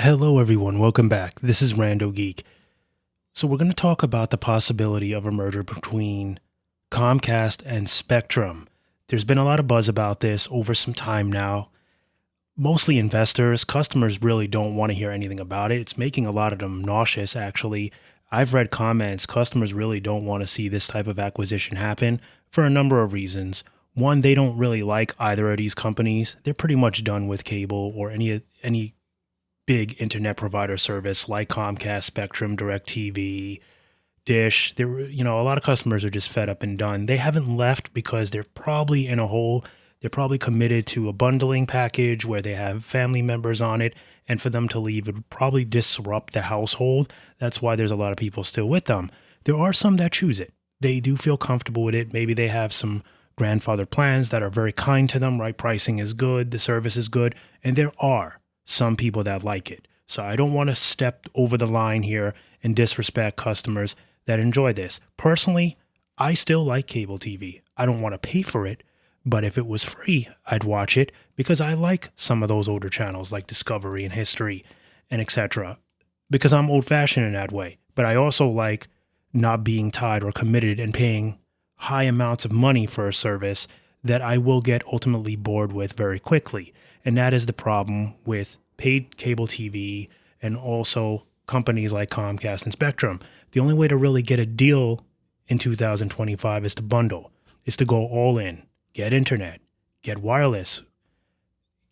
Hello, everyone. Welcome back. This is Rando Geek. So, we're going to talk about the possibility of a merger between Comcast and Spectrum. There's been a lot of buzz about this over some time now. Mostly investors, customers really don't want to hear anything about it. It's making a lot of them nauseous, actually. I've read comments, customers really don't want to see this type of acquisition happen for a number of reasons. One, they don't really like either of these companies. They're pretty much done with cable or any big internet provider service like Comcast, Spectrum, DirecTV, Dish. A lot of customers are just fed up and done. They haven't left because they're probably in a hole. They're probably committed to a bundling package where they have family members on it. And for them to leave, it would probably disrupt the household. That's why there's a lot of people still with them. There are some that choose it. They do feel comfortable with it. Maybe they have some grandfather plans that are very kind to them, right? Pricing is good. The service is good. And there are some people that like it. So I don't want to step over the line here and disrespect customers that enjoy this. Personally, I still like cable TV. I don't want to pay for it, but if it was free, I'd watch it because I like some of those older channels like Discovery and History and etc. because I'm old-fashioned in that way. But I also like not being tied or committed and paying high amounts of money for a service that I will get ultimately bored with very quickly. And that is the problem with paid cable TV and also companies like Comcast and Spectrum. The only way to really get a deal in 2025 is to bundle, is to go all in, get internet, get wireless,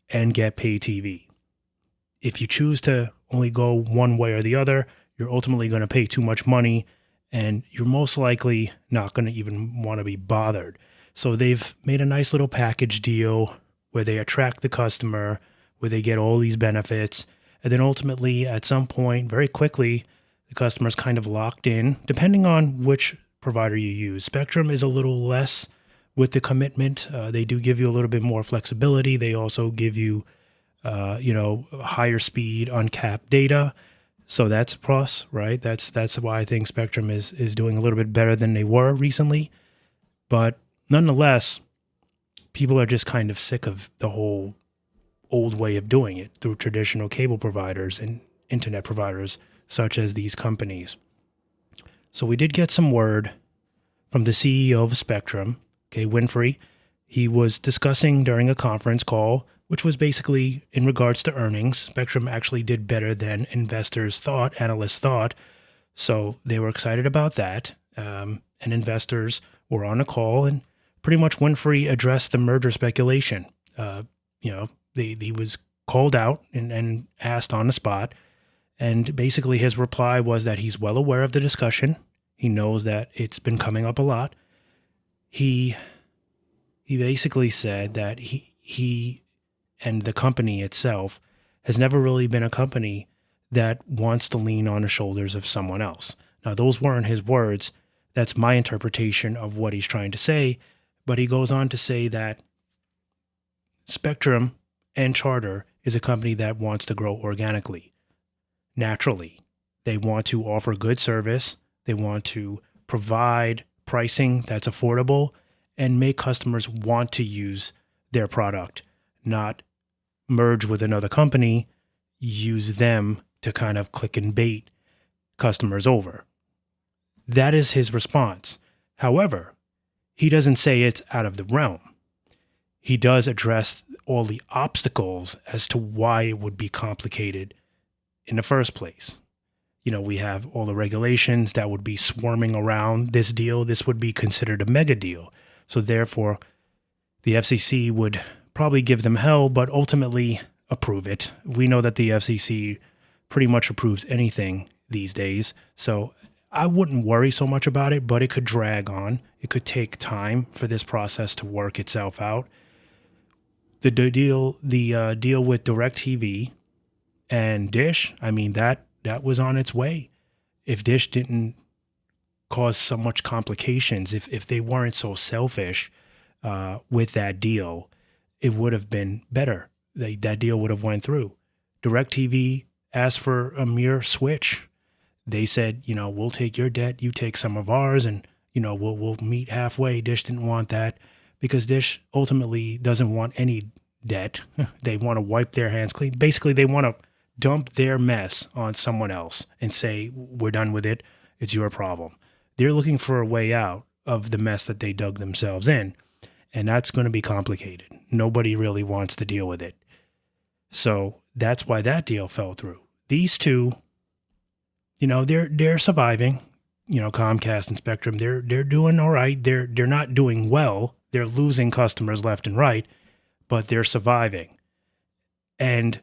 and get paid TV. If you choose to only go one way or the other, you're ultimately going to pay too much money and you're most likely not going to even want to be bothered. So they've made a nice little package deal where they attract the customer, where they get all these benefits. And then ultimately, at some point, very quickly, the customer's kind of locked in, depending on which provider you use. Spectrum is a little less with the commitment. They do give you a little bit more flexibility. They also give you, higher speed, uncapped data. So that's a plus, right? That's why I think Spectrum is doing a little bit better than they were recently. But nonetheless, people are just kind of sick of the whole old way of doing it through traditional cable providers and internet providers such as these companies. So we did get some word from the CEO of Spectrum, Winfrey. He was discussing during a conference call, which was basically in regards to earnings. Spectrum actually did better than investors thought, analysts thought. So they were excited about that. And investors were on a call and pretty much Winfrey addressed the merger speculation. He was called out and asked on the spot. And basically his reply was that he's well aware of the discussion. He knows that it's been coming up a lot. He basically said that he and the company itself has never really been a company that wants to lean on the shoulders of someone else. Now, those weren't his words. That's my interpretation of what he's trying to say. But he goes on to say that Spectrum and Charter is a company that wants to grow organically, naturally. They want to offer good service. They want to provide pricing that's affordable and make customers want to use their product, not merge with another company, use them to kind of click and bait customers over. That is his response. However, he doesn't say it's out of the realm. He does address all the obstacles as to why it would be complicated in the first place. We have all the regulations that would be swarming around this deal. This would be considered a mega deal. So therefore, the FCC would probably give them hell, but ultimately approve it. We know that the FCC pretty much approves anything these days. So I wouldn't worry so much about it, but it could drag on. It could take time for this process to work itself out. The deal with DirecTV and Dish, that was on its way. If Dish didn't cause so much complications, if they weren't so selfish with that deal, it would have been better. That deal would have went through. DirecTV asked for a mere switch. They said, we'll take your debt, you take some of ours, and we'll meet halfway. Dish didn't want that because Dish ultimately doesn't want any debt. They want to wipe their hands clean. Basically, they want to dump their mess on someone else and say, we're done with it. It's your problem. They're looking for a way out of the mess that they dug themselves in. And that's going to be complicated. Nobody really wants to deal with it. So that's why that deal fell through. These two, they're surviving. Comcast and Spectrum, they're doing all right. They're not doing well. They're losing customers left and right, but they're surviving. And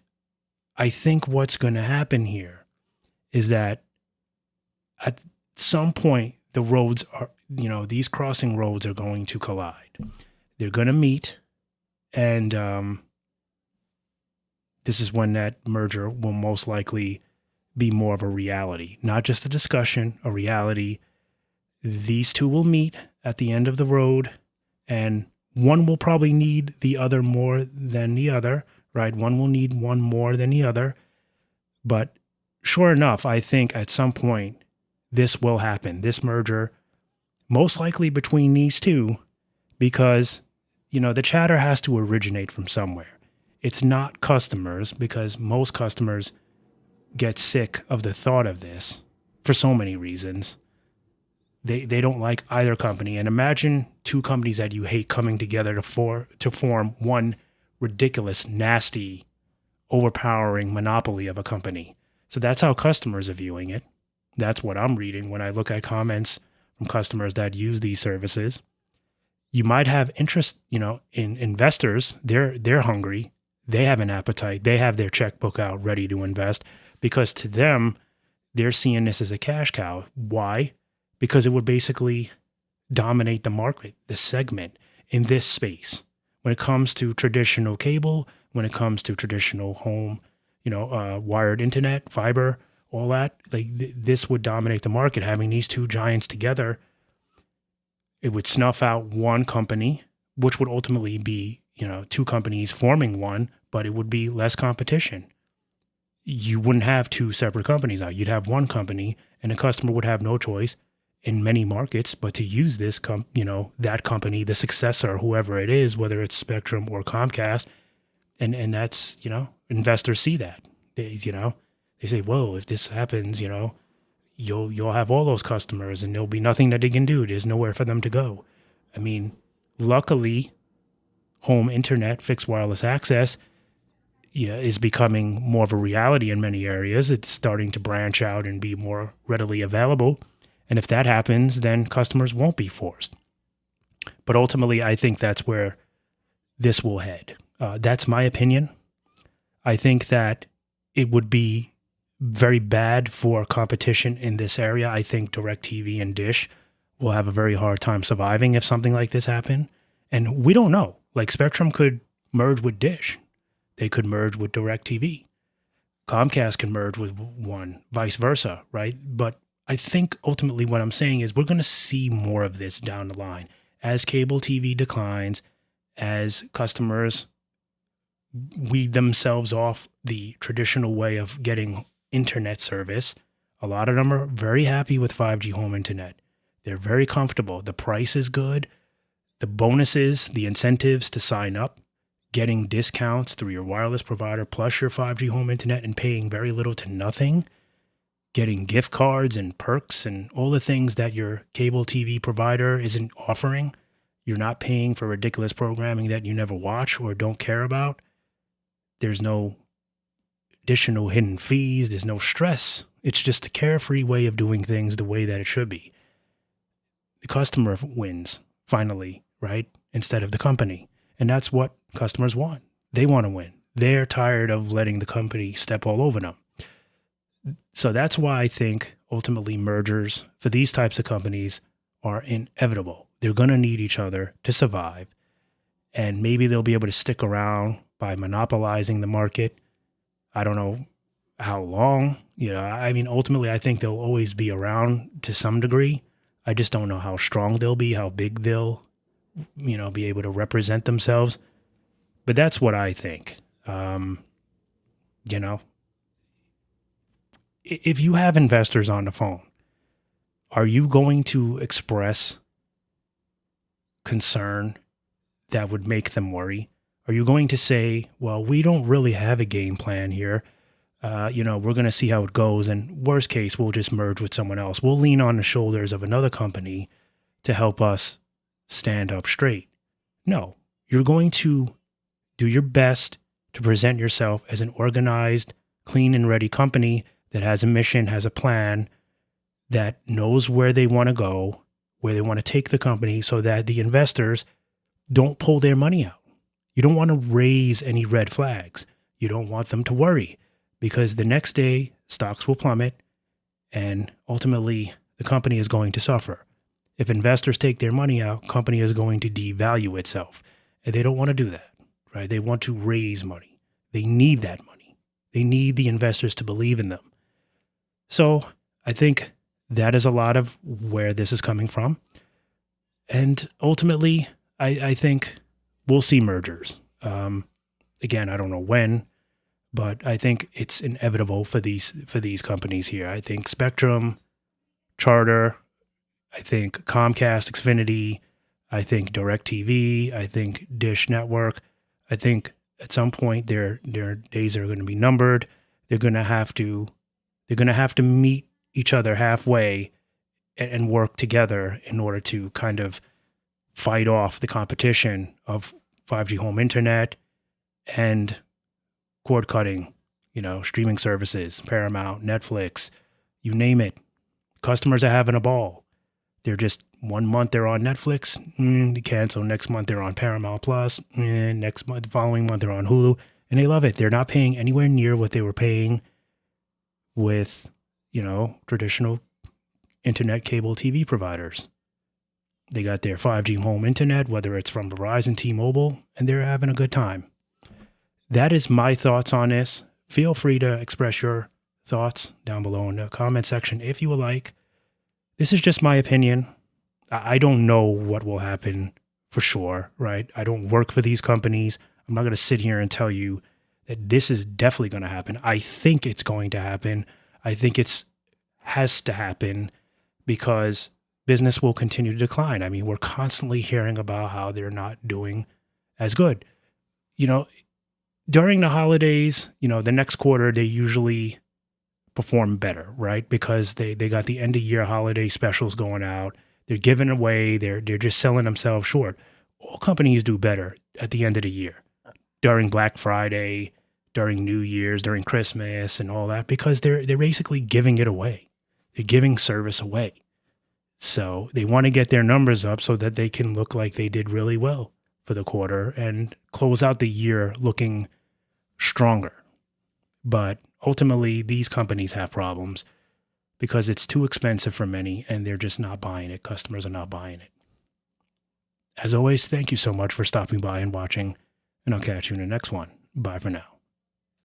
I think what's going to happen here is that at some point the roads are, these crossing roads are going to collide. They're going to meet, and this is when that merger will most likely be more of a reality, not just a discussion, a reality. These two will meet at the end of the road, and one will probably need the other more than the other, right? One will need one more than the other. But sure enough, I think at some point this will happen. This merger, most likely between these two, because, the chatter has to originate from somewhere. It's not customers, because most customers get sick of the thought of this for so many reasons. They don't like either company. And imagine two companies that you hate coming together to form one ridiculous, nasty, overpowering monopoly of a company. So that's how customers are viewing it. That's what I'm reading when I look at comments from customers that use these services. You might have interest, in investors. They're hungry. They have an appetite. They have their checkbook out ready to invest, because to them, they're seeing this as a cash cow. Why? Because it would basically dominate the market, the segment in this space. When it comes to traditional cable, when it comes to traditional home, wired internet, fiber, all that, this would dominate the market. Having these two giants together, it would snuff out one company, which would ultimately be, two companies forming one, but it would be less competition. You wouldn't have two separate companies now. You'd have one company, and the customer would have no choice in many markets but to use this that company, the successor, whoever it is, whether it's Spectrum or Comcast. And that's, investors see that. They say, whoa, if this happens, you'll have all those customers and there'll be nothing that they can do. There's nowhere for them to go. I mean, luckily, home internet, fixed wireless access, is becoming more of a reality in many areas. It's starting to branch out and be more readily available. And if that happens, then customers won't be forced. But ultimately, I think that's where this will head. That's my opinion. I think that it would be very bad for competition in this area. I think DirecTV and Dish will have a very hard time surviving if something like this happened. And we don't know. Like, Spectrum could merge with Dish. They could merge with DirecTV. Comcast can merge with one, vice versa, right? But I think ultimately what I'm saying is we're going to see more of this down the line. As cable TV declines, as customers weed themselves off the traditional way of getting internet service, a lot of them are very happy with 5G home internet. They're very comfortable. The price is good. The bonuses, the incentives to sign up, getting discounts through your wireless provider plus your 5G home internet and paying very little to nothing, getting gift cards and perks and all the things that your cable TV provider isn't offering. You're not paying for ridiculous programming that you never watch or don't care about. There's no additional hidden fees. There's no stress. It's just a carefree way of doing things the way that it should be. The customer wins, finally, right? Instead of the company. And that's what customers want. They want to win. They're tired of letting the company step all over them. So that's why I think ultimately mergers for these types of companies are inevitable. They're going to need each other to survive. And maybe they'll be able to stick around by monopolizing the market. I don't know how long. Ultimately, I think they'll always be around to some degree. I just don't know how strong they'll be, how big they'll, be able to represent themselves. But that's what I think. If you have investors on the phone, are you going to express concern that would make them worry? Are you going to say, well, we don't really have a game plan here. We're going to see how it goes. And worst case, we'll just merge with someone else. We'll lean on the shoulders of another company to help us stand up straight. No, you're going to do your best to present yourself as an organized, clean and ready company that has a mission, has a plan, that knows where they want to go, where they want to take the company so that the investors don't pull their money out. You don't want to raise any red flags. You don't want them to worry because the next day stocks will plummet and ultimately the company is going to suffer. If investors take their money out, company is going to devalue itself. And they don't want to do that, right? They want to raise money. They need that money. They need the investors to believe in them. So I think that is a lot of where this is coming from. And ultimately, I think we'll see mergers. Again, I don't know when, but I think it's inevitable for these companies here. I think Spectrum, Charter, I think Comcast, Xfinity, I think DirecTV, I think Dish Network. I think at some point their days are going to be numbered. They're going to have to meet each other halfway and work together in order to kind of fight off the competition of 5G home internet and cord cutting, streaming services, Paramount, Netflix, you name it. Customers are having a ball. They're just 1 month they're on Netflix, they cancel. Next month they're on Paramount Plus, next month, the following month they're on Hulu, and they love it. They're not paying anywhere near what they were paying with, traditional internet cable TV providers. They got their 5G home internet, whether it's from Verizon, T-Mobile, and they're having a good time. That is my thoughts on this. Feel free to express your thoughts down below in the comment section if you would like. This is just my opinion. I don't know what will happen for sure, right? I don't work for these companies. I'm not going to sit here and tell you that this is definitely going to happen. I think it's going to happen. I think it has to happen because business will continue to decline. I mean, we're constantly hearing about how they're not doing as good. During the holidays, the next quarter, they usually perform better, right? Because they got the end of year holiday specials going out. They're giving away. They're just selling themselves short. All companies do better at the end of the year, during Black Friday, during New Year's, during Christmas and all that, because they're basically giving it away. They're giving service away. So they want to get their numbers up so that they can look like they did really well for the quarter and close out the year looking stronger. But ultimately, these companies have problems because it's too expensive for many and they're just not buying it. Customers are not buying it. As always, thank you so much for stopping by and watching, and I'll catch you in the next one. Bye for now.